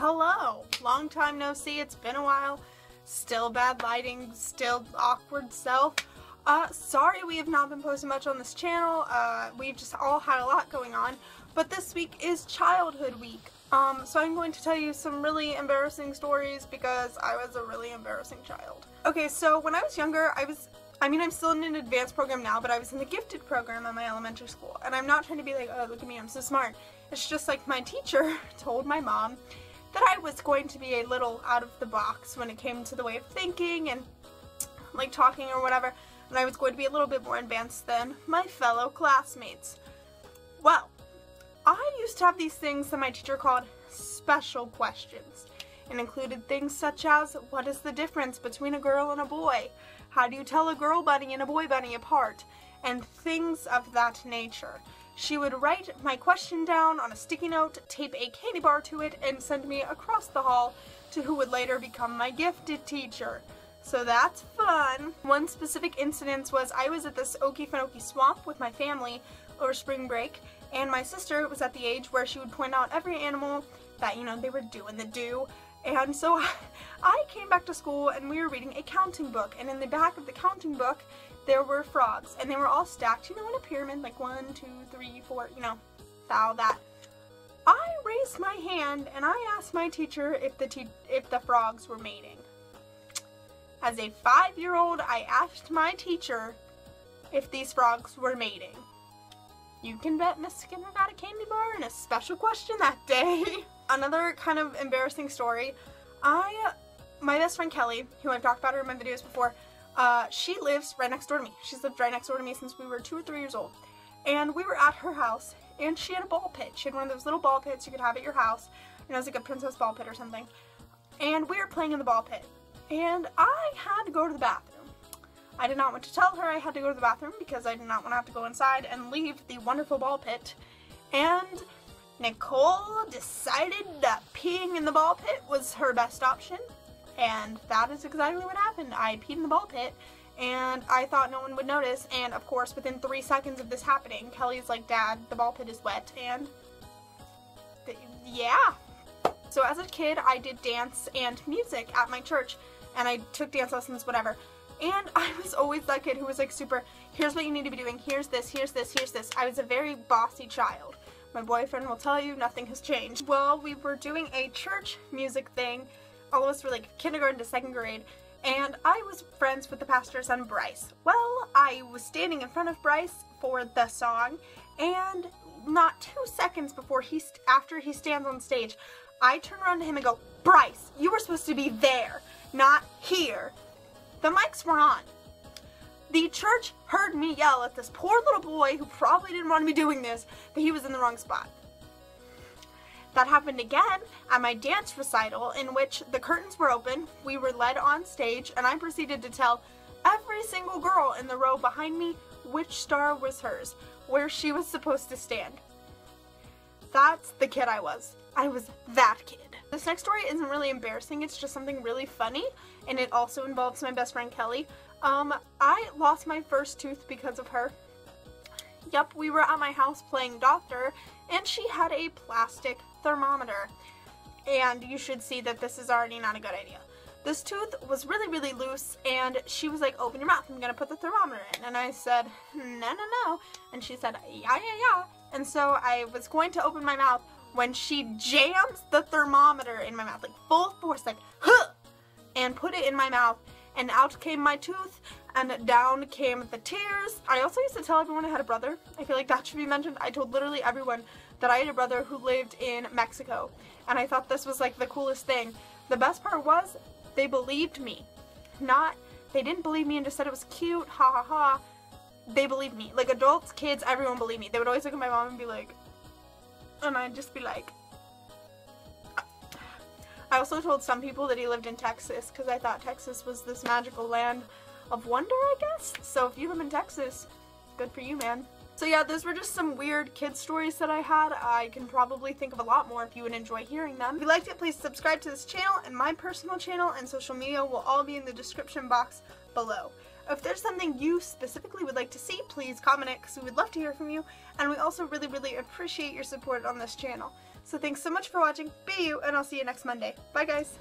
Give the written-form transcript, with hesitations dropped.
Hello! Long time no see, it's been a while. Still bad lighting, still awkward self. Sorry we have not been posting much on this channel. We've just all had a lot going on. But this week is Childhood Week. So I'm going to tell you some really embarrassing stories because I was a really embarrassing child. Okay, so when I was younger, I'm still in an advanced program now, but I was in the gifted program at my elementary school. And I'm not trying to be like, oh, look at me, I'm so smart. It's just like my teacher told my mom that I was going to be a little out of the box when it came to the way of thinking and like talking or whatever, and I was going to be a little bit more advanced than my fellow classmates. Well, I used to have these things that my teacher called special questions, and included things such as, what is the difference between a girl and a boy? How do you tell a girl bunny and a boy bunny apart? And things of that nature. She would write my question down on a sticky note, tape a candy bar to it, and send me across the hall to who would later become my gifted teacher. So that's fun. One specific incident was I was at this Okefenokee swamp with my family over spring break, and my sister was at the age where she would point out every animal that, you know, they were doing the do. And so I came back to school and we were reading a counting book, and in the back of the counting book there were frogs, and they were all stacked, you know, in a pyramid, like 1, 2, 3, 4, you know, all that. I raised my hand and I asked my teacher if the frogs were mating. As a 5-year-old, I asked my teacher if these frogs were mating. You can bet Miss Skinner got a candy bar and a special question that day. Another kind of embarrassing story. My best friend Kelly, who I've talked about her in my videos before, she lives right next door to me. She's lived right next door to me since we were 2 or 3 years old. And we were at her house, and she had a ball pit. She had one of those little ball pits you could have at your house. You know, it was like a princess ball pit or something. And we were playing in the ball pit. And I had to go to the bathroom. I did not want to tell her I had to go to the bathroom because I did not want to have to go inside and leave the wonderful ball pit. And Nicole decided that peeing in the ball pit was her best option. And that is exactly what happened. I peed in the ball pit, and I thought no one would notice, and of course within 3 seconds of this happening, Kelly's like, Dad, the ball pit is wet, and yeah. So as a kid, I did dance and music at my church, and I took dance lessons, whatever, and I was always that kid who was like super, here's what you need to be doing, here's this, here's this, here's this. I was a very bossy child. My boyfriend will tell you nothing has changed. Well, we were doing a church music thing. All of us were like kindergarten to 2nd grade, and I was friends with the pastor's son, Bryce. Well, I was standing in front of Bryce for the song, and not 2 seconds before after he stands on stage, I turn around to him and go, Bryce, you were supposed to be there, not here. The mics were on. The church heard me yell at this poor little boy who probably didn't want to be doing this, that he was in the wrong spot. That happened again at my dance recital, in which the curtains were open, we were led on stage, and I proceeded to tell every single girl in the row behind me which star was hers, where she was supposed to stand. That's the kid I was. I was that kid. This next story isn't really embarrassing, it's just something really funny, and it also involves my best friend Kelly. I lost my first tooth because of her. Yep, we were at my house playing doctor, and she had a plastic thermometer. And you should see that this is already not a good idea. This tooth was really, really loose, and she was like, open your mouth, I'm gonna put the thermometer in. And I said, no. And she said, yeah. And so I was going to open my mouth when she jams the thermometer in my mouth, like full force, like, huh, and put it in my mouth. And out came my tooth, and down came the tears. I also used to tell everyone I had a brother. I feel like that should be mentioned. I told literally everyone that I had a brother who lived in Mexico, and I thought this was like the coolest thing. The best part was, they believed me. They didn't believe me and just said it was cute, ha ha ha. They believed me. Like adults, kids, everyone believed me. They would always look at my mom and be like, and I'd just be like, I also told some people that he lived in Texas because I thought Texas was this magical land of wonder, I guess. So if you live in Texas, good for you, man. So yeah, those were just some weird kid stories that I had. I can probably think of a lot more if you would enjoy hearing them. If you liked it, please subscribe to this channel, and my personal channel and social media will all be in the description box below. If there's something you specifically would like to see, please comment it because we would love to hear from you, and we also really, really appreciate your support on this channel. So thanks so much for watching. Be you, and I'll see you next Monday. Bye, guys.